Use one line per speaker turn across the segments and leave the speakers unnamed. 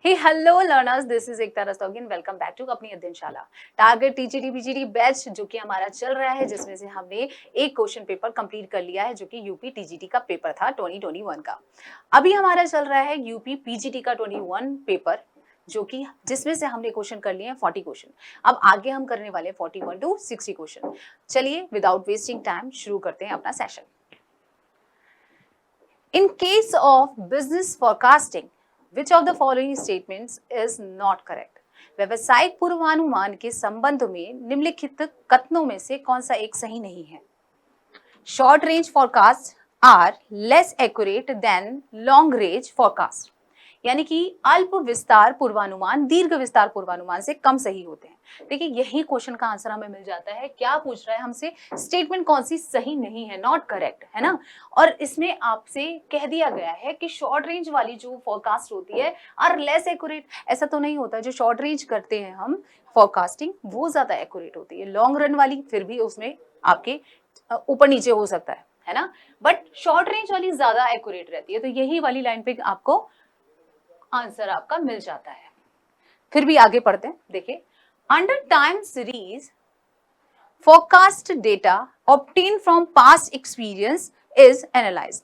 Hey, hello learners, this is Ekta Rastogi. Welcome back to अपनी अध्ययनशाला। Target TGT PGT batch जो कि हमारा चल रहा है, जिसमें से हमने एक क्वेश्चन पेपर कंप्लीट कर लिया है, जो कि यूपी टीजीटी का पेपर था 2021 का। अभी हमारा चल रहा है यूपी पीजीटी का 21 पेपर, जो कि जिसमें से हमने क्वेश्चन कर लिए हैं 40 क्वेश्चन। अब आगे हम करने वाले हैं 41 to 60 क्वेश्चन। चलिए विदाउट वेस्टिंग टाइम शुरू करते हैं अपना session. In case of business forecasting, Which of the following statements is not correct? व्यवसायिक पूर्वानुमान के संबंध में निम्नलिखित कथनों में से कौन सा एक सही नहीं है? Short range forecasts are less accurate than long range forecast. यानी कि अल्प विस्तार पूर्वानुमान दीर्घ विस्तार पूर्वानुमान से कम सही होते हैं। देखिए यही क्वेश्चन का आंसर हमें मिल जाता है। क्या पूछ रहा है हमसे? स्टेटमेंट कौन सी सही नहीं है, नॉट करेक्ट, है ना। और इसमें आपसे कह दिया गया है कि शॉर्ट रेंज वाली जो फोरकास्ट होती है आर लेस एक्यूरेट। ऐसा तो नहीं होता, जो शॉर्ट रेंज करते हैं हम फोरकास्टिंग वो ज्यादा एक्यूरेट होती है। लॉन्ग रन वाली फिर भी उसमें आपके ऊपर नीचे हो सकता है ना, बट शॉर्ट रेंज वाली ज्यादा एक्यूरेट रहती है। तो यही वाली लाइन पे आपको आंसर आपका मिल जाता है। फिर भी आगे पढ़ते हैं। देखिए, under time series forecast data obtain from past experience is analysed.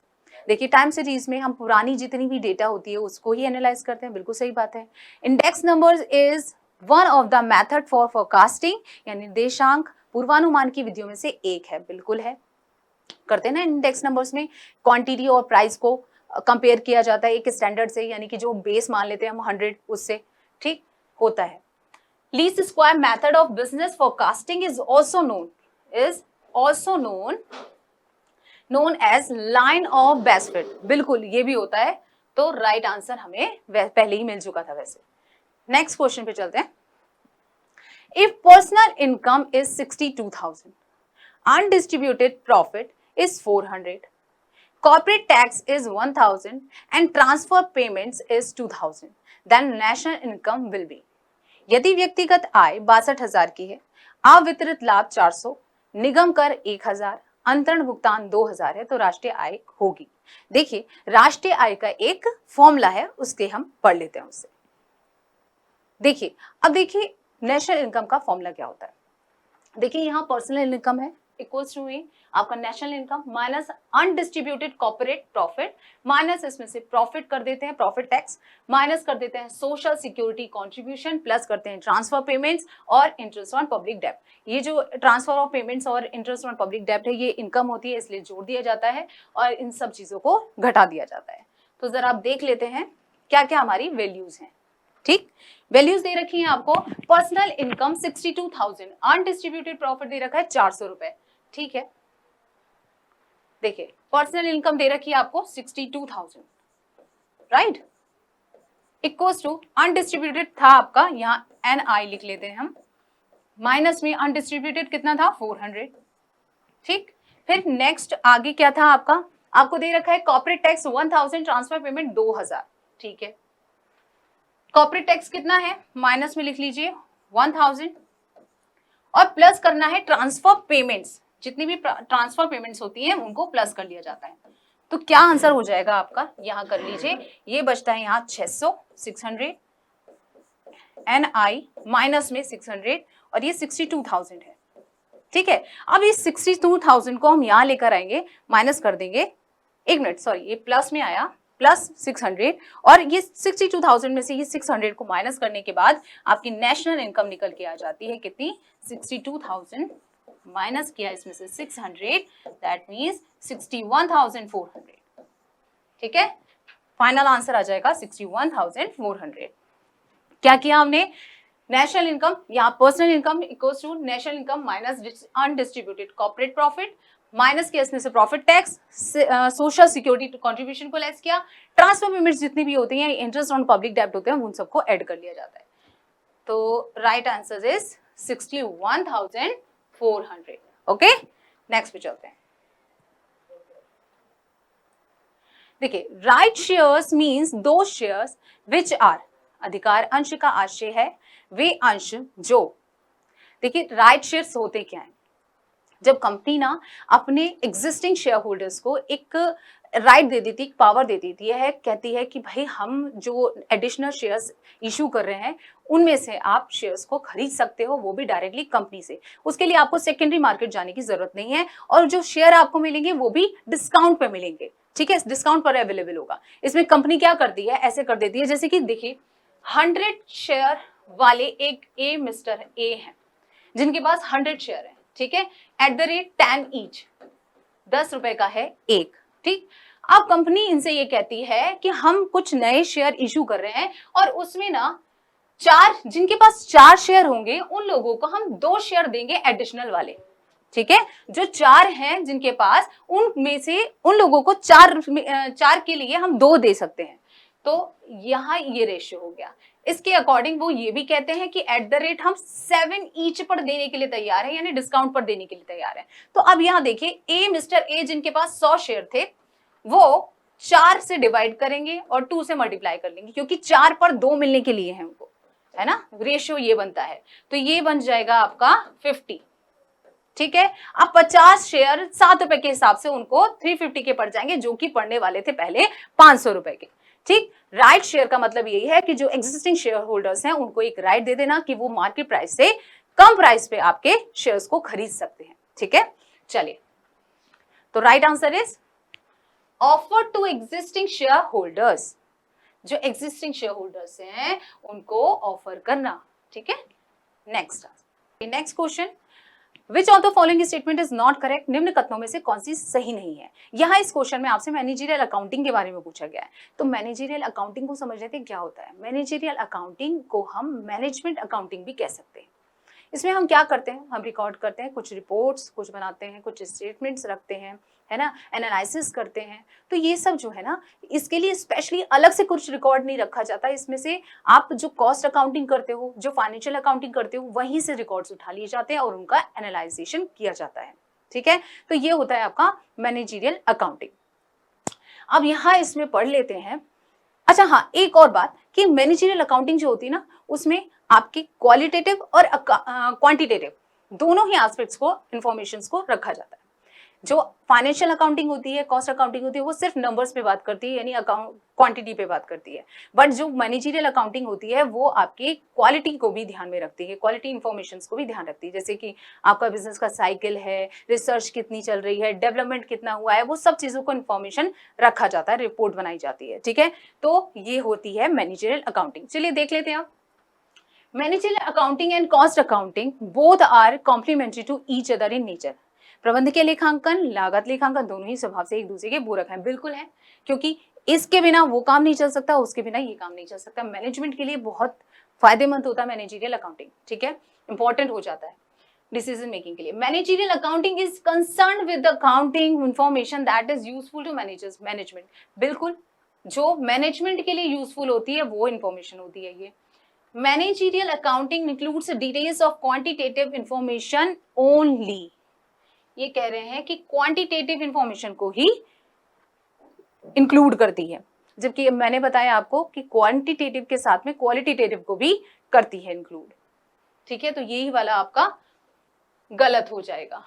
देखिए टाइम सीरीज में हम पुरानी जितनी भी डेटा होती है उसको ही एनालाइज करते हैं, बिल्कुल सही बात है। Index numbers is one of the method for forecasting, यानी निर्देशांक पूर्वानुमान की विधियों में से एक है, बिल्कुल है। करते हैं ना इंडेक्स नंबर्स में क्वांटिटी और प्राइस को कंपेयर किया जाता है एक स्टैंडर्ड से, यानी कि जो बेस मान लेते हैं हम 100, उससे ठीक होता है। Least square method of business forecasting is also known as line of best fit. बिल्कुल ये भी होता है। तो राइट आंसर हमें पहले ही मिल चुका था वैसे। नेक्स्ट क्वेश्चन पे चलते हैं। If personal income is 62,000, undistributed profit is 400, corporate tax is 1,000 and transfer payments is 2,000, then national income will be। यदि व्यक्तिगत आय 62,000 की है, अवितरित लाभ 400, निगम कर 1,000, अंतरण भुगतान 2,000 है, तो राष्ट्रीय आय होगी। देखिए राष्ट्रीय आय का एक फॉर्मूला है, उसके हम पढ़ लेते हैं उससे। देखिए अब देखिए नेशनल इनकम का फॉर्मूला क्या होता है। देखिए यहाँ पर्सनल इनकम है इक्वल्स टू आपका national income minus undistributed corporate profit, minus इसमें से प्रॉफिट कर देते हैं प्रॉफिट टैक्स, माइनस कर देते हैं सोशल सिक्योरिटी कंट्रीब्यूशन, प्लस करते हैं ट्रांसफर पेमेंट्स और इंटरेस्ट ऑन पब्लिक डेब्ट। ये जो ट्रांसफर ऑफ पेमेंट्स और इंटरेस्ट ऑन पब्लिक डेब्ट है, ये इनकम होती है, इसलिए जोड़ दिया जाता है और इन सब चीजों को घटा दिया जाता है। तो जरा आप देख लेते हैं क्या क्या हमारी वैल्यूज हैं। ठीक, वैल्यूज दे रखी हैं आपको। पर्सनल इनकम 62,000, अनडिस्ट्रीब्यूटेड प्रॉफिट दे रखा है 400 रुपए, ठीक है। देखिए पर्सनल इनकम दे रखी है आपको 62,000, राइट, इक्वल्स टू अनडिस्ट्रीब्यूटेड था आपका, यहाँ NI लिख लेते हैं हम, माइनस में अनडिस्ट्रीब्यूटेड कितना था 400, ठीक। फिर नेक्स्ट आगे क्या था आपका, आपको दे रखा है कॉर्पोरेट टैक्स 1,000, ट्रांसफर पेमेंट 2,000, ठीक है। कॉर्पोरेट टैक्स कितना है, माइनस में लिख लीजिए 1,000, और प्लस करना है ट्रांसफर पेमेंट्स, जितनी भी ट्रांसफर पेमेंट्स होती हैं उनको प्लस कर लिया जाता है। तो क्या आंसर हो जाएगा आपका, यहाँ कर लीजिए, ये बचता है यहाँ 600, 600, NI माइनस में 600 और ये 62,000 है, ठीक है। अब इस 62,000 को हम यहाँ लेकर आएंगे, माइनस कर देंगे, एक मिनट सॉरी, ये प्लस में आया, प्लस 600 और ये 62,000 में से ये 600 को माइनस करने के बाद आपकी नेशनल इनकम निकल के आ जाती है कितनी, 62,000 माइनस किया इसमें से 600, दैट मीन्स 61,400, ठीक है। फाइनल आंसर आ जाएगा 61,400। क्या किया हमने, नेशनल इनकम, यहाँ personal income equals to national income minus undistributed corporate profit, minus किया इसमें से profit tax, social security contribution को लेस किया, ट्रांसफर पेमेंट्स जितनी भी होती हैं, इंटरेस्ट ऑन पब्लिक डेब्ट होते हैं, उन सबको ऐड कर लिया जाता है। तो right answer is 61,400। Okay, next पे चलते हैं। देखिए राइट शेयर्स मींस दो शेयर्स विच आर, अधिकार अंश का आशय है वे अंश जो, देखिए राइट शेयर्स होते क्या है, जब कंपनी ना अपने एग्जिस्टिंग शेयर होल्डर्स को एक राइट दे देती है, पावर दे देती है, कहती है कि भाई हम जो एडिशनल शेयर्स इशू कर रहे हैं उनमें से आप शेयर्स को खरीद सकते हो, वो भी डायरेक्टली कंपनी से। उसके लिए आपको सेकेंडरी मार्केट जाने की जरूरत नहीं है, और जो शेयर आपको मिलेंगे वो भी डिस्काउंट पे मिलेंगे, ठीक है, डिस्काउंट पर अवेलेबल होगा। इसमें कंपनी क्या करती है, ऐसे कर देती है जैसे कि देखिए 100 शेयर वाले एक ए मिस्टर ए हैं जिनके पास 100 शेयर है, ठीक है, एट द रेट 10 ईच, 10 रुपए का है एक, ठीक। अब कंपनी इनसे ये कहती है कि हम कुछ नए शेयर इशू कर रहे हैं और उसमें ना जिनके पास 4 शेयर होंगे उन लोगों को हम 2 शेयर देंगे एडिशनल वाले, ठीक है। जो 4 हैं जिनके पास, उनमें से उन लोगों को 4 के लिए हम 2 दे सकते हैं। तो यहाँ ये रेशियो हो गया। इसके अकॉर्डिंग वो ये भी कहते हैं कि एट द रेट हम 7 ईच पर देने के लिए तैयार है, यानी डिस्काउंट पर देने के लिए तैयार है। तो अब यहाँ देखिए ए मिस्टर ए जिनके पास 100 शेयर थे वो 4 से डिवाइड करेंगे और 2 से मल्टीप्लाई कर लेंगे, क्योंकि 4 पर 2 मिलने के लिए है उनको, है ना, रेशियो ये बनता है। तो ये बन जाएगा आपका 50, ठीक है। अब 50 शेयर 7 रुपए के हिसाब से उनको 350 के पड़ जाएंगे, जो कि पड़ने वाले थे पहले 500 रुपए के, ठीक। राइट शेयर का मतलब यही है कि जो एग्जिस्टिंग शेयर होल्डर्स हैं उनको एक राइट दे देना कि वो मार्केट प्राइस से कम प्राइस पे आपके शेयर्स को खरीद सकते हैं, ठीक है। चलिए, तो right answer is offer to existing shareholders, जो एग्जिस्टिंग शेयर होल्डर्स हैं उनको ऑफर करना, ठीक है। Next question, which of the following statement is not correct, निम्न कथनों में से कौन सी सही नहीं है। यहाँ इस क्वेश्चन में आपसे मैनेजरियल अकाउंटिंग के बारे में पूछा गया है। तो मैनेजरियल अकाउंटिंग को समझ लेते हैं क्या होता है। मैनेजरियल अकाउंटिंग को हम मैनेजमेंट अकाउंटिंग भी कह सकते हैं। इसमें हम क्या करते हैं, हम रिकॉर्ड करते हैं कुछ रिपोर्ट्स, कुछ बनाते हैं, कुछ स्टेटमेंट्स रखते हैं, है ना, एनालिसिस करते हैं। तो ये सब जो है ना, इसके लिए स्पेशली अलग से कुछ रिकॉर्ड नहीं रखा जाता। इसमें से आप जो कॉस्ट अकाउंटिंग करते हो, जो फाइनेंशियल अकाउंटिंग करते हो, वहीं से रिकॉर्ड्स उठा लिए जाते हैं और उनका एनालाइजेशन किया जाता है, ठीक है। तो ये होता है आपका मैनेजरियल अकाउंटिंग। अब यहाँ इसमें पढ़ लेते हैं। अच्छा हाँ, एक और बात कि मैनेजरियल अकाउंटिंग जो होती है ना, उसमें आपकी क्वालिटेटिव और क्वांटिटेटिव दोनों ही एस्पेक्ट्स को, इंफॉर्मेशंस को रखा जाता है। जो फाइनेंशियल अकाउंटिंग होती है, कॉस्ट अकाउंटिंग होती है, वो सिर्फ नंबर्स पे बात करती है, यानी अकाउंट क्वांटिटी पे बात करती है। बट जो मैनेजरियल अकाउंटिंग होती है वो आपकी क्वालिटी को भी ध्यान में रखती है, क्वालिटी इंफॉर्मेशंस को भी ध्यान रखती है। जैसे कि आपका बिजनेस का साइकिल है, रिसर्च कितनी चल रही है, डेवलपमेंट कितना हुआ है, वो सब चीजों को इन्फॉर्मेशन रखा जाता है, रिपोर्ट बनाई जाती है, ठीक है। तो ये होती है मैनेजरियल अकाउंटिंग। चलिए देख लेते हैं आप। Managerial accounting and cost accounting both are complementary to each other in nature. प्रबंधकीय लेखांकन, लागत लेखांकन दोनों ही स्वभाव से एक दूसरे के पूरक हैं। बिल्कुल है, क्योंकि इसके बिना वो काम नहीं चल सकता, उसके बिना ये काम नहीं चल सकता। मैनेजमेंट के लिए बहुत फायदेमंद होता है मैनेजरियल अकाउंटिंग, ठीक है, इंपॉर्टेंट हो जाता है डिसीजन मेकिंग के लिए। Managerial accounting is concern with accounting information that is useful to managers management. बिल्कुल, जो मैनेजमेंट के लिए यूजफुल होती है वो इंफॉर्मेशन होती है ये। Managerial accounting includes details of quantitative information only. ये कह रहे हैं कि क्वांटिटेटिव इंफॉर्मेशन को ही इंक्लूड करती है, जबकि मैंने बताया आपको कि क्वांटिटेटिव के साथ में क्वालिटेटिव को भी करती है इंक्लूड, ठीक है। तो यही वाला आपका गलत हो जाएगा,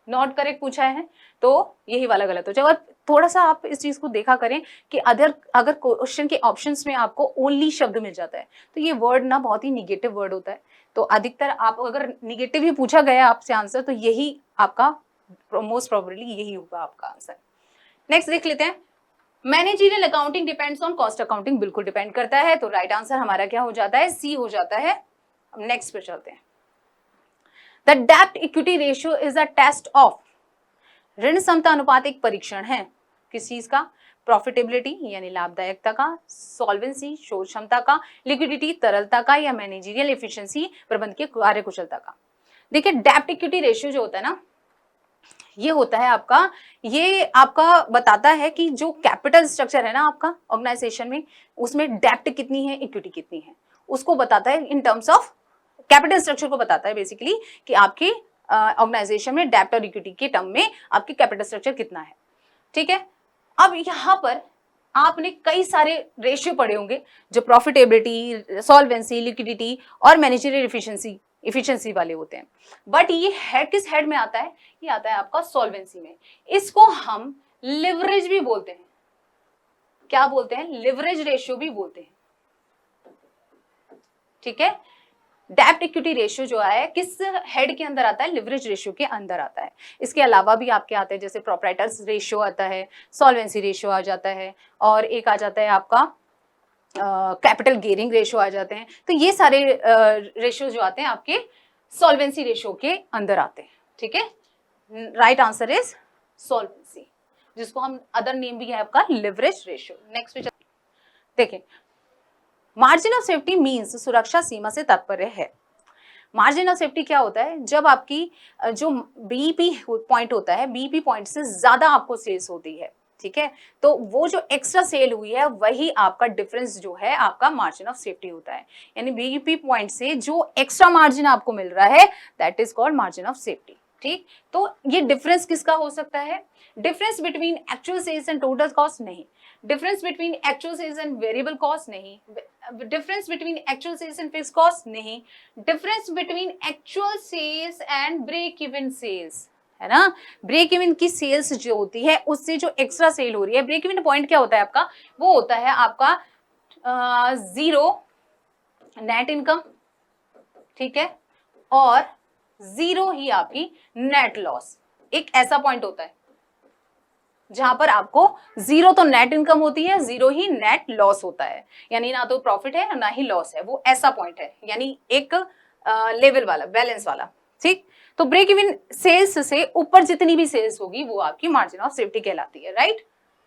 नॉट करेक्ट पूछा है तो यही वाला गलत हो जाएगा। और थोड़ा सा आप इस चीज को देखा करें कि अगर क्वेश्चन के ऑप्शंस में आपको ओनली शब्द मिल जाता है तो ये वर्ड ना बहुत ही निगेटिव वर्ड होता है। तो अधिकतर आप अगर निगेटिव ही पूछा गया आपसे आंसर तो यही आपका मोस्ट प्रोबेबली यही होगा आपका आंसर। नेक्स्ट देख लेते हैं। Managerial accounting depends on cost accounting. बिल्कुल डिपेंड करता है, तो राइट आंसर हमारा क्या हो जाता है, सी हो जाता है। अब नेक्स्ट पे चलते हैं। द डेब्ट equity ratio is a test of. ऋण समता अनुपात एक परीक्षण है किस चीज का, प्रॉफिटेबिलिटी यानी लाभदायकता का, सॉल्वेंसी शोध क्षमता का, लिक्विडिटी तरलता का, या मैनेजरियल एफिशिएंसी प्रबंधकीय कार्यकुशलता का। देखिए डेब्ट इक्विटी रेशियो जो होता है ना, ये होता है आपका, ये आपका बताता है कि जो कैपिटल स्ट्रक्चर है ना आपका ऑर्गेनाइजेशन में, उसमें डेब्ट कितनी है, इक्विटी कितनी है, उसको बताता है in terms of capital structure को बताता है बेसिकली कि आपकी ऑर्गेनाइजेशन में डेब्ट और इक्विटी के टर्म में आपकी कैपिटल स्ट्रक्चर कितना है, ठीक है। अब यहाँ पर आपने कई सारे रेशियो पढ़े होंगे जो प्रॉफिटेबिलिटी, सॉल्वेंसी, लिक्विडिटी और मैनेजरियल इफिशिएंसी वाले होते हैं। बट ये हेड किस हेड में आता है, ये आता है आपका सॉल्वेंसी में। इसको हम लिवरेज भी बोलते हैं, क्या बोलते हैं, लिवरेज रेशियो भी बोलते हैं, ठीक है। डेब्ट इक्विटी रेशियो जो है किस हेड के अंदर आता है, लिवरेज रेशियो के अंदर आता है। इसके अलावा भी आपके आते हैं, जैसे प्रोप्राइटर्स रेशियो आता है, सॉल्वेंसी रेशियो आ जाता है, और एक आ जाता है आपका कैपिटल गियरिंग रेशियो आ जाते हैं। तो ये सारे रेशियो जो आते हैं आपके सॉल्वेंसी रेशियो के अंदर आते हैं, ठीक है। राइट आंसर इज सॉल्वेंसी, जिसको हम अदर नेम भी है आपका लिवरेज रेशियो। नेक्स्ट पे देखिए, मार्जिन ऑफ सेफ्टी मींस सुरक्षा सीमा से तात्पर्य है। मार्जिन ऑफ सेफ्टी क्या होता है, जब आपकी जो बीईपी पॉइंट होता है, बीईपी पॉइंट से ज्यादा आपको सेल्स होती है, ठीक है, तो वो जो एक्स्ट्रा सेल हुई है वही आपका डिफरेंस जो है आपका मार्जिन ऑफ सेफ्टी होता है। यानी बीईपी पॉइंट से जो एक्स्ट्रा मार्जिन आपको मिल रहा है that is called margin of safety, ठीक। तो ये डिफरेंस किसका हो सकता है, difference between actual sales and total cost नहीं, difference between actual sales and variable cost नहीं, difference between actual sales and fixed cost नहीं, difference between actual sales and break even sales, है ना। ब्रेक इवन की sales जो होती है उससे जो एक्स्ट्रा सेल हो रही है, ब्रेक इवन पॉइंट क्या होता है आपका, वो होता है आपका जीरो नेट इनकम, ठीक है, और जीरो ही आपकी नेट लॉस। एक ऐसा पॉइंट होता है जहां पर आपको जीरो तो नेट इनकम होती है, जीरो ही नेट लॉस होता है, यानी ना तो प्रॉफिट है ना ही लॉस है, वो ऐसा पॉइंट है, यानी एक लेवल वाला, बैलेंस वाला, ठीक। तो ब्रेक इवन सेल्स से ऊपर जितनी भी सेल्स होगी वो आपकी मार्जिन ऑफ सेफ्टी कहलाती है, राइट।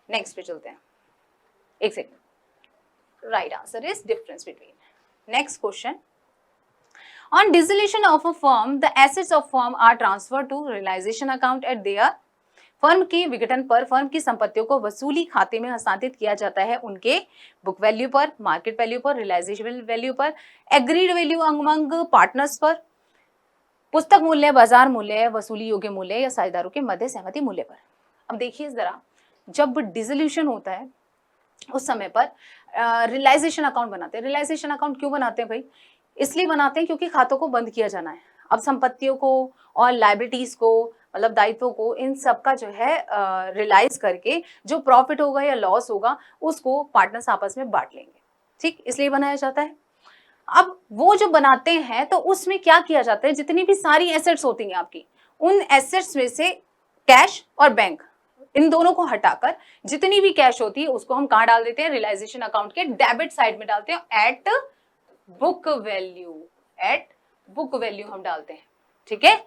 नेक्स्ट पे चलते हैं, एक second. Right answer is difference between. Next question, on dissolution of a firm the assets of firm are transfer to realisation account at their, firm के विघटन पर फर्म की संपत्तियों को वसूली खाते में हस्तांतरित किया जाता है उनके बुक वैल्यू पर, मार्केट वैल्यू पर, रियलाइजेबल वैल्यू पर, एग्रीड वैल्यू अमंग पार्टनर्स पर, पुस्तक मूल्य, बाजार मूल्य, वसूली योग्य मूल्य या साझेदारों के मध्य सहमति मूल्य पर। अब देखिए जरा, जब डिसोल्यूशन होता है उस समय पर रियलाइजेशन अकाउंट बनाते हैं। रियलाइजेशन अकाउंट क्यों बनाते हैं भाई, इसलिए बनाते हैं क्योंकि खातों को बंद किया जाना है। अब संपत्तियों को और लायबिलिटीज को, मतलब दायित्वों को, इन सब का जो है रियलाइज करके जो प्रॉफिट होगा या लॉस होगा उसको पार्टनर्स आपस में बांट लेंगे, ठीक, इसलिए बनाया जाता है। अब वो जो बनाते हैं तो उसमें क्या किया जाता है, जितनी भी सारी एसेट्स होती हैं आपकी, उन एसेट्स में से कैश और बैंक, इन दोनों को हटाकर जितनी भी कैश होती है उसको हम कहां डाल देते हैं, रियलाइजेशन अकाउंट के डेबिट साइड में डालते हैं, at book value, at book value हम डालते हैं, ठीक है।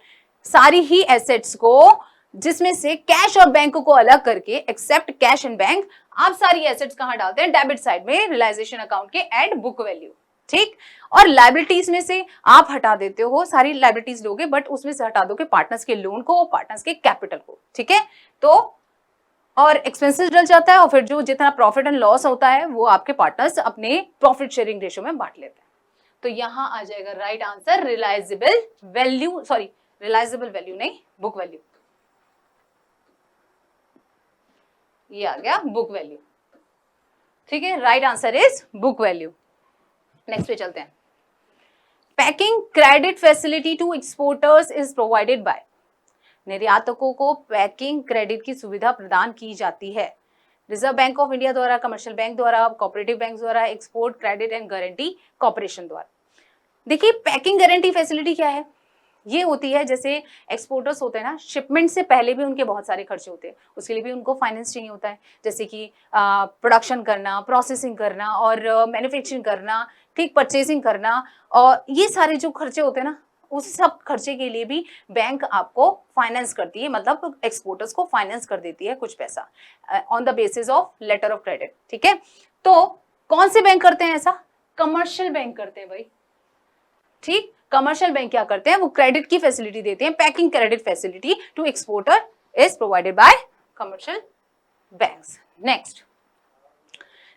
सारी ही एसेट्स को, जिसमें से कैश और बैंक को अलग करके, एक्सेप्ट कैश एंड बैंक, आप सारी एसेट्स कहां डालते हैं, डेबिट साइड में, रियलाइजेशन अकाउंट के एट बुक वैल्यू, ठीक। और लायबिलिटीज में से आप हटा देते हो, सारी लायबिलिटीज लोगे बट उसमें से हटा दोगे पार्टनर्स के लोन को और पार्टनर्स के कैपिटल को, ठीक है। तो और एक्सपेंसेस डल जाता है और फिर जो जितना प्रॉफिट एंड लॉस होता है वो आपके पार्टनर्स अपने प्रॉफिट शेयरिंग रेशियो में बांट लेते हैं। तो यहां आ जाएगा right answer realisable value, sorry realisable value नहीं, बुक वैल्यू, ये आ गया बुक वैल्यू, ठीक है। Right answer is book value. Next पे चलते हैं, packing credit facility to exporters is provided by, निर्यातकों को पैकिंग क्रेडिट की सुविधा प्रदान की जाती है रिजर्व बैंक ऑफ इंडिया द्वारा, कमर्शियल बैंक द्वारा, कोऑपरेटिव बैंक द्वारा, export credit and guarantee corporation द्वारा। देखिए पैकिंग गारंटी फैसिलिटी क्या है, ये होती है जैसे एक्सपोर्टर्स होते हैं ना, शिपमेंट से पहले भी उनके बहुत सारे खर्चे होते हैं, उसके लिए भी उनको फाइनेंस चाहिए होता है, जैसे कि प्रोडक्शन करना, प्रोसेसिंग करना और मैन्युफैक्चरिंग करना, ठीक, परचेसिंग करना, और ये सारे जो खर्चे होते हैं ना, उस सब खर्चे के लिए भी बैंक आपको फाइनेंस करती है, मतलब एक्सपोर्टर्स को फाइनेंस कर देती है कुछ पैसा on the basis of letter of credit, ठीक है। तो कौन से बैंक करते हैं ऐसा, कमर्शियल बैंक करते हैं भाई, ठीक। कमर्शियल बैंक क्या करते हैं, वो क्रेडिट की फैसिलिटी देते हैं, packing credit facility to exporter is provided by commercial banks. Next,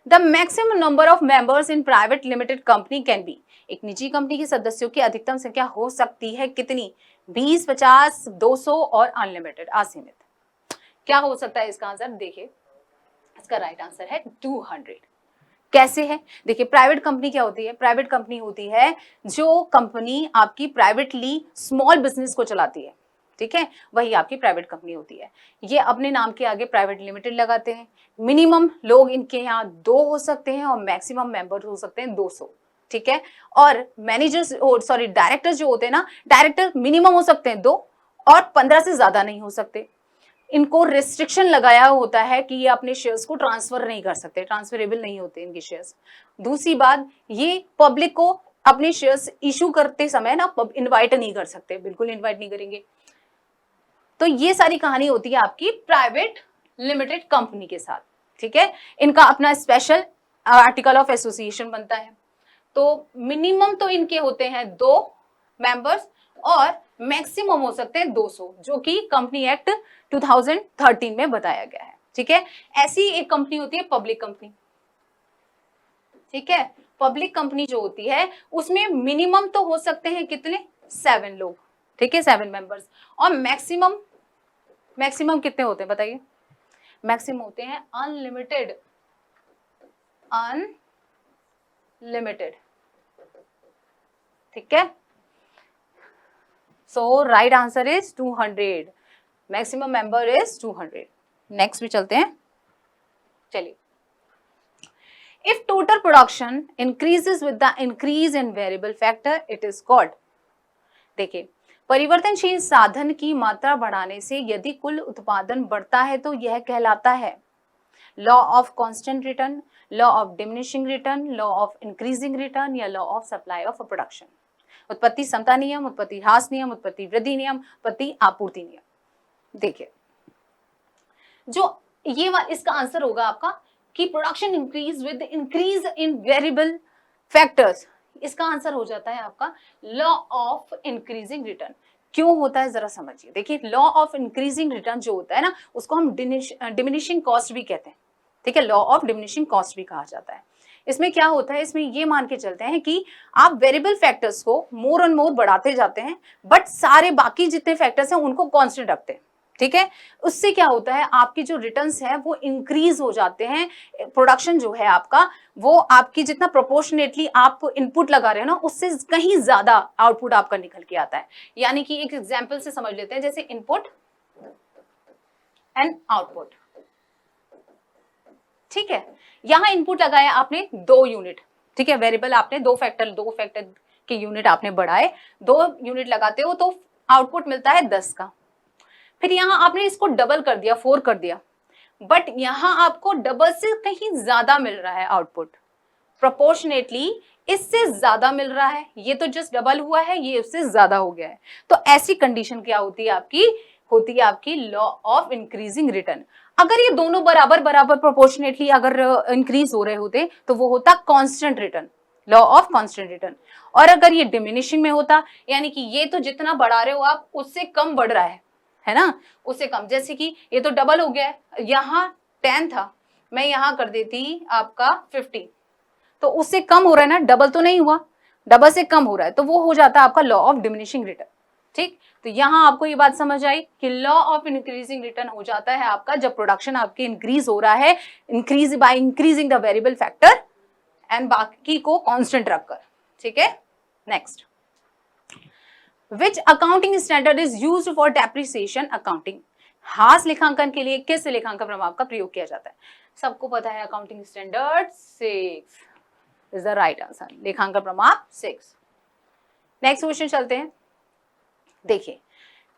the maximum number of members in private limited company can be, एक निजी कंपनी के सदस्यों की अधिकतम संख्या हो सकती है कितनी, 20, 50, 200 और अनलिमिटेड, असीमित। क्या हो सकता है इसका आंसर, देखिए इसका राइट आंसर है 200। कैसे है, देखिए प्राइवेट कंपनी क्या होती है, प्राइवेट कंपनी होती है जो कंपनी आपकी प्राइवेटली स्मॉल बिजनेस को चलाती है, ठीक है, वही आपकी प्राइवेट कंपनी होती है। ये अपने नाम के आगे प्राइवेट लिमिटेड लगाते हैं। मिनिमम लोग इनके यहाँ 2 हो सकते हैं और मैक्सिमम मेंबर हो सकते हैं 200, ठीक है। और मैनेजर्स सॉरी डायरेक्टर जो होते हैं ना, डायरेक्टर मिनिमम हो सकते हैं 2 और 15 से ज्यादा नहीं हो सकते। इनको रिस्ट्रिक्शन लगाया होता है कि ये अपने शेयर्स को ट्रांसफर नहीं कर सकते, ट्रांसफरेबल नहीं होते इनके शेयर्स। दूसरी बात, ये पब्लिक को अपने शेयर्स इशू करते समय ना इनवाइट नहीं कर सकते, बिल्कुल इनवाइट नहीं करेंगे। तो ये सारी कहानी होती है आपकी प्राइवेट लिमिटेड कंपनी के साथ, ठीक है। इनका अपना स्पेशल आर्टिकल ऑफ एसोसिएशन बनता है। तो मिनिमम तो इनके होते हैं 2 मेंबर्स और मैक्सिमम हो सकते हैं 200, जो कि कंपनी एक्ट 2013 में बताया गया है, ठीक है। ऐसी एक कंपनी होती है पब्लिक कंपनी, ठीक है। पब्लिक कंपनी जो होती है उसमें मिनिमम तो हो सकते हैं कितने, 7 लोग, ठीक है, 7 मेंबर्स। और मैक्सिमम कितने होते हैं बताइए? मैक्सिमम होते हैं अनलिमिटेड, ठीक है। So right answer is 200, maximum member is 200। Next भी चलते हैं, चलिए। If total production increases with the increase in variable factor it is called, देखिए परिवर्तनशील साधन की मात्रा बढ़ाने से यदि कुल उत्पादन बढ़ता है तो यह कहलाता है law of constant return, law of diminishing return, law of increasing return या law of supply of production. उत्पत्ति समता नियम, उत्पत्ति ह्रास नियम, उत्पत्ति वृद्धि नियम, उत्पत्ति आपूर्ति नियम। देखिए जो ये इसका आंसर होगा आपका कि production increase with increase in variable factors, इसका आंसर हो जाता है आपका लॉ ऑफ इंक्रीजिंग रिटर्न। क्यों होता है जरा समझिए। देखिए लॉ ऑफ इंक्रीजिंग रिटर्न जो होता है ना, उसको हम डिमिनिशिंग कॉस्ट भी कहते हैं, ठीक है, लॉ ऑफ डिमिनिशिंग कॉस्ट भी कहा जाता है। इसमें क्या होता है, इसमें ये मान के चलते हैं कि आप वेरिएबल फैक्टर्स को मोर एंड मोर बढ़ाते जाते हैं, बट सारे बाकी जितने फैक्टर्स हैं उनको कांस्टेंट रखते हैं, ठीक है। उससे क्या होता है, आपकी जो रिटर्न्स है वो इंक्रीज हो जाते हैं। प्रोडक्शन जो है आपका, वो आपकी जितना प्रोपोर्शनेटली आप इनपुट लगा रहे हैं ना, उससे कहीं ज्यादा आउटपुट आपका निकल के आता है। यानी कि एक एग्जांपल से समझ लेते हैं, जैसे इनपुट एंड आउटपुट, ठीक है। यहां इनपुट लगाया आपने 2 यूनिट, ठीक है, वेरिएबल आपने 2 फैक्टर के यूनिट आपने बढ़ाए, 2 यूनिट लगाते हो तो आउटपुट मिलता है 10 का। फिर यहां आपने इसको डबल कर दिया, 4 कर दिया, बट यहां आपको डबल से कहीं ज्यादा मिल रहा है आउटपुट, प्रोपोर्शनेटली इससे ज्यादा मिल रहा है। ये तो जस्ट डबल हुआ है, ये उससे ज्यादा हो गया है। तो ऐसी कंडीशन क्या होती है आपकी, होती है आपकी लॉ ऑफ इंक्रीजिंग रिटर्न। अगर ये दोनों बराबर प्रोपोर्शनेटली अगर इंक्रीज हो रहे होते तो वो होता constant return, law of constant return. और अगर ये डिमिनिशिंग में होता, यानी कि ये तो जितना बढ़ा रहे हो आप उससे कम बढ़ रहा है ना, उससे कम। जैसे कि ये तो डबल हो गया है, यहाँ 10 था, मैं यहाँ कर देती आपका 50, तो उससे कम हो रहा है ना, डबल तो नहीं हुआ, डबल से कम हो रहा है, तो वो हो जाता है आपका लॉ ऑफ डिमिनिशिंग रिटर्न, ठीक। तो यहां आपको ये बात समझ आई कि लॉ ऑफ इंक्रीजिंग रिटर्न हो जाता है आपका जब प्रोडक्शन आपके इंक्रीज हो रहा है, increase by increasing the variable factor and बाकी को कांस्टेंट रखकर, ठीक है। Next, which accounting standard is used for depreciation accounting, हास लेखांकन के लिए किस लेखांकन प्रमाण का प्रयोग किया जाता है? सबको पता है accounting standard 6 is the right answer, लेखांकन प्रमाण 6। नेक्स्ट क्वेश्चन चलते हैं, देखिए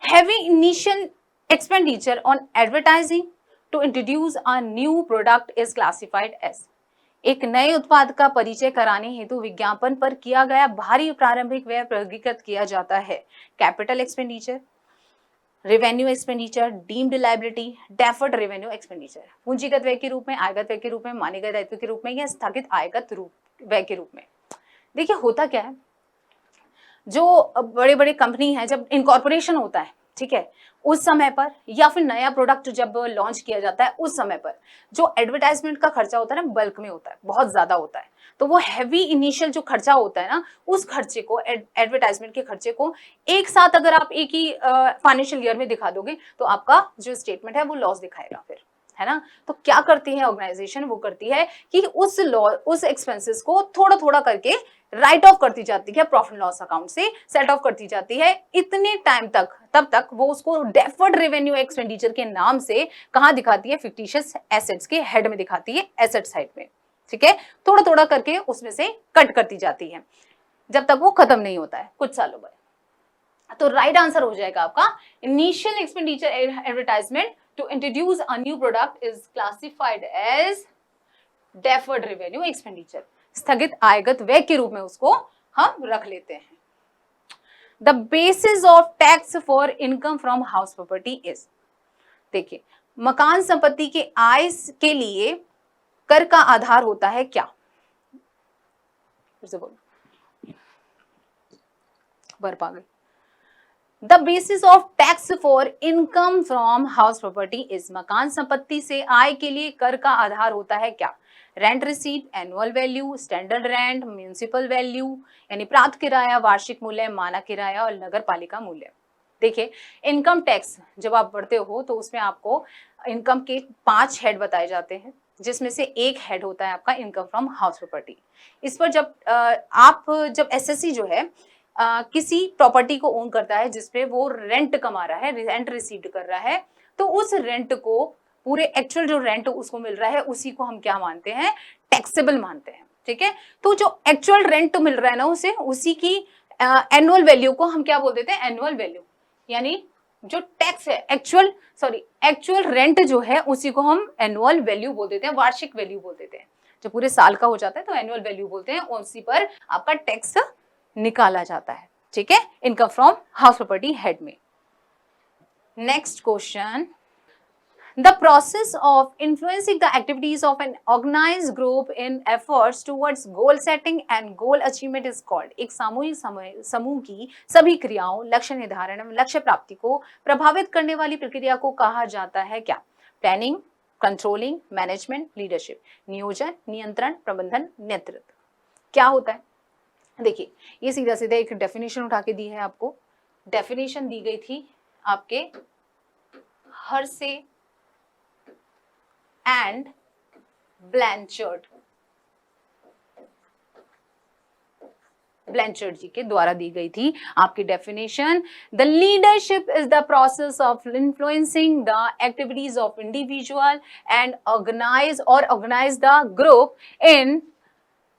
heavy initial expenditure on advertising to introduce a new product is classified as, एक नए उत्पाद का परिचय कराने हेतु विज्ञापन पर किया गया भारी प्रारंभिक व्यय वर्गीकृत किया जाता है capital expenditure, revenue expenditure, deemed liability, deferred revenue expenditure, पूंजीगत व्यय के रूप में, आयगत व्यय के रूप में, माने गए दायित्व के रूप में या स्थगित आयगत व्यय के रूप में। देखिए होता क्या है, जो बड़े बड़े कंपनी है जब इनकॉर्पोरेशन होता है, ठीक है, उस समय पर या फिर नया प्रोडक्ट जब लॉन्च किया जाता है उस समय पर जो एडवर्टाइजमेंट का खर्चा होता है ना, बल्क में होता है, बहुत ज्यादा होता है। तो वो हैवी इनिशियल जो खर्चा होता है ना, उस खर्चे को, एडवर्टाइजमेंट के खर्चे को एक साथ अगर आप एक ही फाइनेंशियल ईयर में दिखा दोगे तो आपका जो स्टेटमेंट है वो लॉस दिखाएगा फिर, है ना। तो क्या करती है ऑर्गेनाइजेशन, वो करती है कि उस एक्सपेंसेस को थोड़ा थोड़ा करके राइट ऑफ करती जाती है प्रॉफिट लॉस अकाउंट से, सेट ऑफ करती जाती है इतने टाइम तक, तब तक वो उसको डेफर्ड रेवेन्यू एक्सपेंडिचर के नाम से कहां दिखाती है, फिक्टिशियस एसेट्स के हेड में दिखाती है, एसेट साइड में, ठीक है, थोड़ा थोड़ा करके उसमें से कट करती जाती है जब तक वो खत्म नहीं होता है कुछ सालों बाद। तो राइट आंसर हो जाएगा आपका initial expenditure advertisement to introduce a new product is classified as deferred revenue expenditure, स्थगित आयगत व्यय के रूप में उसको हम रख लेते हैं। The basis of tax for income from house property is, देखिए मकान संपत्ति के आय के लिए कर का आधार होता है क्या, फिर से बोलो, पागल। The basis of tax for income from house property is, मकान संपत्ति से आय के लिए कर का आधार होता है क्या, rent receipt, annual value, standard rent, municipal value यानी प्राप्त किराया, वार्षिक मूल्य, मानक किराया और नगर पालिका मूल्य। देखिए इनकम टैक्स जब आप पढ़ते हो तो उसमें आपको इनकम के 5 हेड बताए जाते हैं, जिसमें से एक हेड होता है आपका इनकम फ्रॉम हाउस प्रॉपर्टी। इस पर जब आप जब एसएससी जो है किसी प्रॉपर्टी को ओन करता है जिसपे वो रेंट कमा रहा है, रेंट रिसीव कर रहा है, तो उस रेंट को पूरे एक्चुअल जो रेंट उसको मिल रहा है उसी को हम क्या मानते हैं, टैक्सेबल मानते हैं, ठीक है। तो जो एक्चुअल रेंट मिल रहा है ना उसे, उसी की एनुअल वैल्यू को हम क्या बोल देते हैं, एनुअल वैल्यू, यानी जो टैक्स है एक्चुअल रेंट जो है उसी को हम एनुअल वैल्यू बोल देते हैं, वार्षिक वैल्यू बोल देते हैं। जब पूरे साल का हो जाता है तो एनुअल वैल्यू बोलते हैं, उसी पर आपका टैक्स निकाला जाता है, ठीक है, income from house property head में। Next question, the process of influencing the activities of an organised group in efforts towards goal setting and goal achievement is called, एक सामूहिक समूह की सभी क्रियाओं, लक्ष्य निर्धारण एवं लक्ष्य प्राप्ति को प्रभावित करने वाली प्रक्रिया को कहा जाता है क्या, प्लानिंग, कंट्रोलिंग, मैनेजमेंट, लीडरशिप, नियोजन, नियंत्रण, प्रबंधन, नेतृत्व। क्या होता है, देखिए ये सीधा सीधा एक डेफिनेशन उठा के दी है आपको, डेफिनेशन दी गई थी आपके हर्से एंड ब्लैंचर्ड जी के द्वारा दी गई थी आपकी definition. The leadership is the process of influencing the activities of individual and organise the group in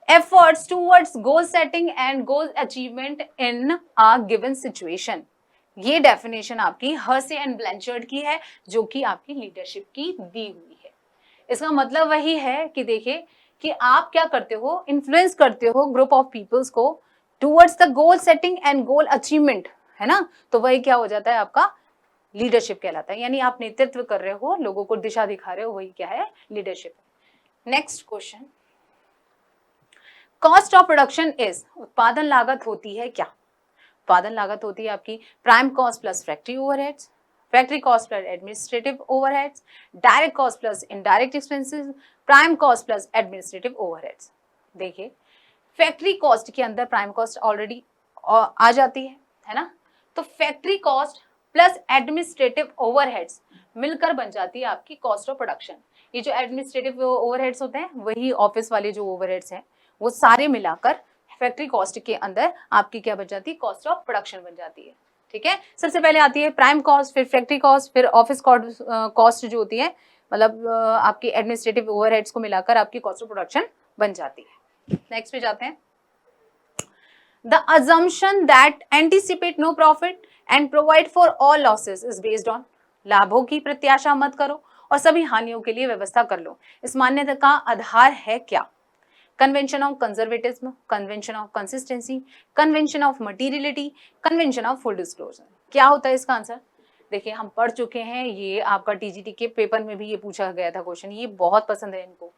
efforts towards goal setting and goal achievement in a given situation। ये definition आपकी Hershey and Blanchard की है जो कि आपकी leadership की दी हुई है। इसका मतलब वही है कि देखिए कि आप क्या करते हो, इन्फ्लुएंस करते हो ग्रुप ऑफ पीपल्स को towards the goal setting and goal achievement, है ना, तो वही क्या हो जाता है आपका लीडरशिप कहलाता है, यानी आप नेतृत्व कर रहे हो, लोगों को दिशा दिखा रहे हो, वही क्या है, leadership. Next question, cost of production is, उत्पादन लागत होती है क्या, उत्पादन लागत होती है आपकी prime cost plus factory overheads, factory cost plus administrative overheads, direct cost plus indirect expenses, prime cost plus administrative overheads. देखिए फैक्ट्री कॉस्ट के अंदर प्राइम कॉस्ट ऑलरेडी आ जाती है ना, तो factory cost plus administrative overheads मिलकर बन जाती है आपकी कॉस्ट ऑफ प्रोडक्शन। ये जो एडमिनिस्ट्रेटिव ओवरहेड्स होते हैं वही ऑफिस वाले जो ओवरहेड्स हैं वो सारे मिलाकर फैक्ट्री कॉस्ट के अंदर आपकी क्या बन जाती है, कॉस्ट ऑफ प्रोडक्शन बन जाती है, ठीक है। सबसे पहले आती है प्राइम कॉस्ट, फिर फैक्ट्री कॉस्ट, फिर ऑफिस कॉस्ट जो होती है, मतलब आपकी एडमिनिस्ट्रेटिव ओवरहेड्स को मिलाकर आपकी कॉस्ट ऑफ प्रोडक्शन बन जाती है। नेक्स्ट पे जाते हैं, the assumption that anticipate no profit and provide for all losses is based on, लाभों की प्रत्याशा मत करो और सभी हानियों के लिए व्यवस्था कर लो, इस मान्यता का आधार है क्या, convention of conservatism, convention of consistency, convention of materiality, convention of full disclosure. क्या होता है इसका आंसर, देखिए हम पढ़ चुके हैं, ये आपका टीजीटी के पेपर में भी ये पूछा गया था क्वेश्चन, ये बहुत पसंद है इनको।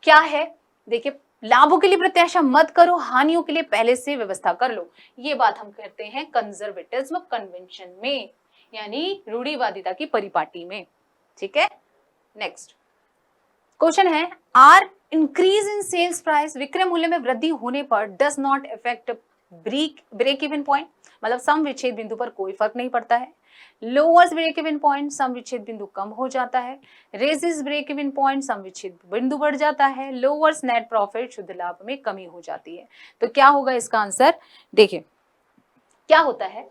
क्या है, देखिए लाभों के लिए प्रत्याशा मत करो, हानियों के लिए पहले से व्यवस्था कर लो, ये बात हम कहते हैं कंजर्वेटिज्म कन्वेंशन में, यानी रूढ़िवादिता की परिपाटी में, ठीक है। नेक्स्ट क्वेश्चन है, are increase in sales price, विक्रय मूल्य में वृद्धि होने पर does not effect break even point मतलब सम विच्छेद बिंदु पर कोई फर्क नहीं पड़ता है। लोअर्स ब्रेक इवन पॉइंट सम विच्छेद बिंदु कम हो जाता है। रेजिस ब्रेक इवन पॉइंट सम विच्छेद बिंदु बढ़ जाता है। लोअर्स नेट प्रॉफिट शुद्ध लाभ में कमी हो जाती है। तो क्या होगा इसका आंसर, देखिए क्या होता है,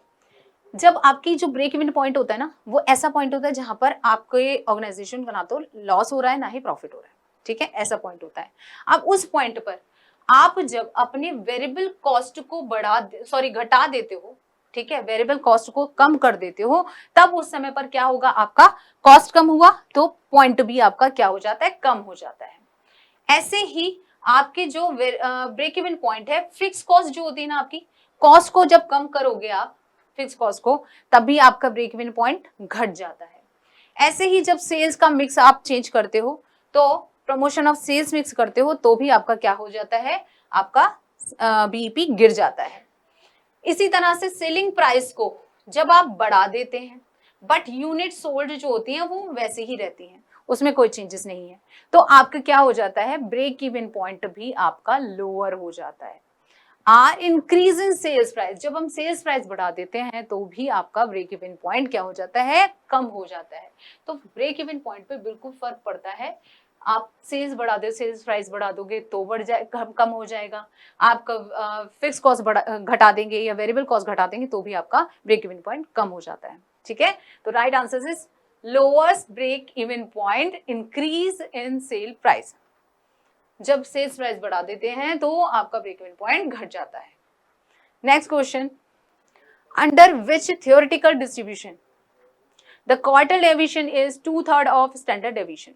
जब आपकी जो ब्रेक इवन पॉइंट होता है ना, वो ऐसा पॉइंट होता है जहां पर आपके ऑर्गेनाइजेशन का ना तो लॉस हो रहा है ना ही प्रॉफिट हो रहा है, ठीक है, ऐसा पॉइंट होता है। अब उस पॉइंट पर आप जब अपने वेरिएबल कॉस्ट को घटा देते हो, ठीक है, वेरिएबल कॉस्ट को कम कर देते हो, तब उस समय पर क्या होगा, आपका कॉस्ट कम हुआ तो पॉइंट भी आपका क्या हो जाता है, कम हो जाता है। ऐसे ही आपके जो ब्रेक इवन पॉइंट है, फिक्स कॉस्ट जो होती है ना, आपकी कॉस्ट को जब कम करोगे आप फिक्स कॉस्ट को, तभी आपका ब्रेक इवन पॉइंट घट जाता है। ऐसे ही जब सेल्स का मिक्स आप चेंज करते हो, तो प्रमोशन ऑफ सेल्स मिक्स करते हो, तो भी आपका क्या हो जाता है, आपका बीईपी गिर जाता है। इसी तरह से सेलिंग प्राइस को जब आप बढ़ा देते हैं, बट यूनिट सोल्ड जो होती हैं वो वैसे ही रहती हैं, उसमें कोई चेंजेस नहीं है, तो आपका क्या हो जाता है, ब्रेक इवन पॉइंट भी आपका लोअर हो जाता है। इंक्रीज इन सेल्स प्राइस, जब हम सेल्स प्राइस बढ़ा देते हैं तो भी आपका ब्रेक इवन पॉइंट क्या हो जाता है, कम हो जाता है। तो ब्रेक इवन पॉइंट पे बिल्कुल फर्क पड़ता है। आप सेल्स बढ़ा दो, सेल्स प्राइस बढ़ा दोगे तो बढ़ जाए, कम हो जाएगा। आपका फिक्स कॉस्ट घटा देंगे या वेरिएबल कॉस्ट घटा देंगे तो भी आपका ब्रेक इवन पॉइंट कम हो जाता है, ठीक है। तो right answer is lowers break even point increase in sale price. जब सेल्स प्राइस बढ़ा देते हैं तो आपका ब्रेक इवन पॉइंट घट जाता है। Next question, under which theoretical distribution the quarter deviation is 2/3 of standard deviation.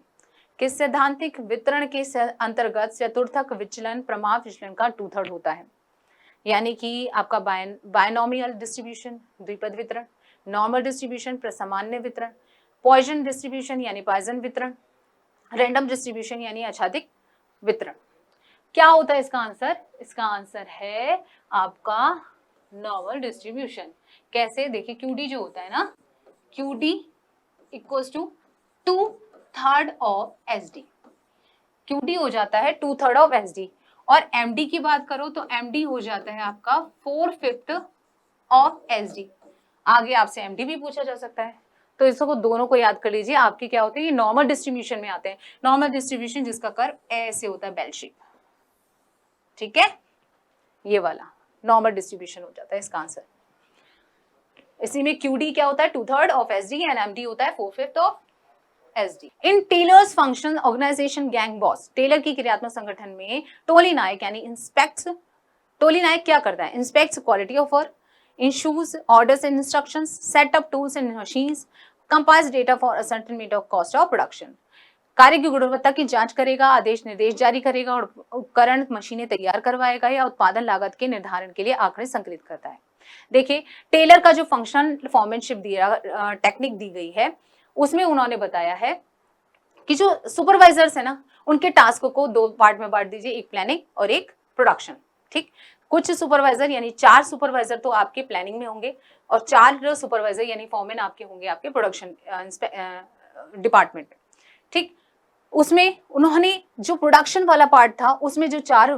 किस सैद्धांतिक वितरण के अंतर्गत चतुर्थक विचलन प्रमाप विचलन का 2/3 होता है। यानी कि आपका बायनोमियल डिस्ट्रीब्यूशन द्विपद वितरण, नॉर्मल डिस्ट्रीब्यूशन प्रसामान्य वितरण, पॉइसन डिस्ट्रीब्यूशन यानी पॉइसन वितरण, रैंडम डिस्ट्रीब्यूशन यानी आच्छादित वितरण। क्या होता है इसका आंसर, इसका आंसर है आपका नॉर्मल डिस्ट्रीब्यूशन। कैसे, देखिए क्यूडी जो होता है ना, QD equals to 2/3 of SD, QD हो जाता है 2/3 ऑफ एसडी। और एमडी की बात करो तो एमडी हो जाता है आपका 4/5 ऑफ एसडी। आगे आपसे एमडी भी पूछा जा सकता है, तो इसको दोनों को याद कर लीजिए। आपके क्या होते हैं, ये नॉर्मल डिस्ट्रीब्यूशन में आते हैं। नॉर्मल डिस्ट्रीब्यूशन जिसका कर्व ऐसे होता है, बेल शेप, ठीक है, ये वाला नॉर्मल डिस्ट्रीब्यूशन हो जाता है इसका आंसर। इसी में क्यूडी क्या होता है, 2/3 ऑफ एसडी एंड एमडी होता है 4/5 of SD. In Taylor's function organisation gang boss, Taylor की क्रियात्मक संगठन में टोली नायक यानी इंस्पेक्ट्स, टोली नायक क्या करता है, inspects quality of work, issues orders and instructions, set up tools and machines, compiles data for ascertainment of cost of production। कार्य की गुणवत्ता की जांच करेगा, आदेश निर्देश जारी करेगा और उपकरण मशीनें तैयार करवाएगा या उत्पादन लागत के निर्धारण के लिए आंकड़े संकलित करता है। देखिए टेलर का जो फंक्शनल फॉर्मेनशिप दिया टेक्निक दी गई है, उसमें उन्होंने बताया है कि जो सुपरवाइजर्स है ना, उनके टास्क को 2 पार्ट में बांट दीजिए, एक प्लानिंग और एक प्रोडक्शन, ठीक। कुछ सुपरवाइजर यानी 4 सुपरवाइजर तो आपके प्लानिंग में होंगे और 4 सुपरवाइजर यानी फॉरमैन आपके होंगे आपके प्रोडक्शन डिपार्टमेंट, ठीक। उसमें उन्होंने जो प्रोडक्शन वाला पार्ट था, उसमें जो 4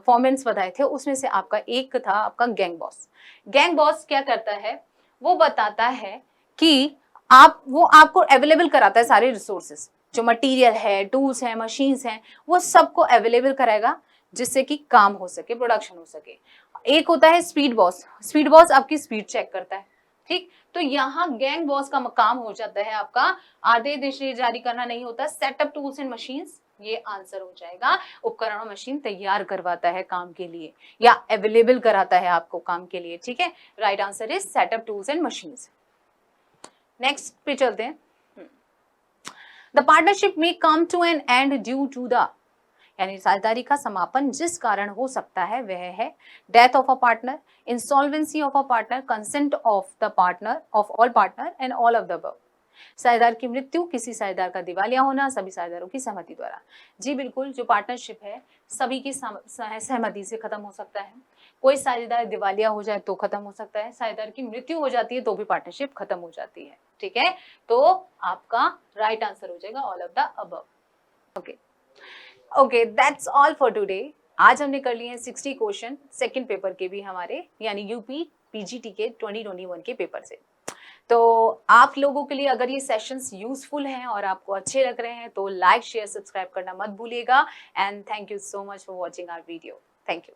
फॉरमैन्स बताए थे, उसमें से आपका एक था आपका गैंग बॉस। गैंग बॉस क्या करता है, वो बताता है कि वो आपको अवेलेबल कराता है सारे रिसोर्सेस, जो मटेरियल है, टूल्स है, मशीन्स हैं, वो सबको अवेलेबल कराएगा जिससे कि काम हो सके, प्रोडक्शन हो सके। एक होता है स्पीड बॉस, स्पीड बॉस आपकी स्पीड चेक करता है, ठीक। तो यहाँ गैंग बॉस का काम हो जाता है आपका आदेश जारी करना नहीं होता, सेटअप टूल्स एंड मशीन्स, ये आंसर हो जाएगा। उपकरण और मशीन तैयार करवाता है काम के लिए या अवेलेबल कराता है आपको काम के लिए, ठीक है। Right answer is setup tools and machines. Next पे चलते हैं। द पार्टनरशिप में come to an end due to the, यानी साझेदारी का समापन जिस कारण हो सकता है वह है death of a partner, insolvency of a partner, consent of the partner of all partner and all of the above. साझेदार की मृत्यु, किसी साझेदार का दिवालिया होना, सभी साझेदारों की सहमति द्वारा। जी बिल्कुल, जो पार्टनरशिप है सभी की सहमति से खत्म हो सकता है। कोई साझेदार दिवालिया हो जाए तो खत्म हो सकता है, साझेदार की मृत्यु हो जाती है तो भी पार्टनरशिप खत्म हो जाती है, ठीक है। तो आपका राइट आंसर हो जाएगा all of the above. Okay, that's all for today. आज हमने कर लिए हैं 60 क्वेश्चन सेकंड पेपर के भी हमारे, यानी यूपी पीजीटी के 2021 के पेपर से। तो आप लोगों के लिए अगर ये सेशंस यूजफुल हैं और आपको अच्छे लग रहे हैं तो लाइक शेयर सब्सक्राइब करना मत भूलिएगा। And thank you so much for watching our video. Thank you.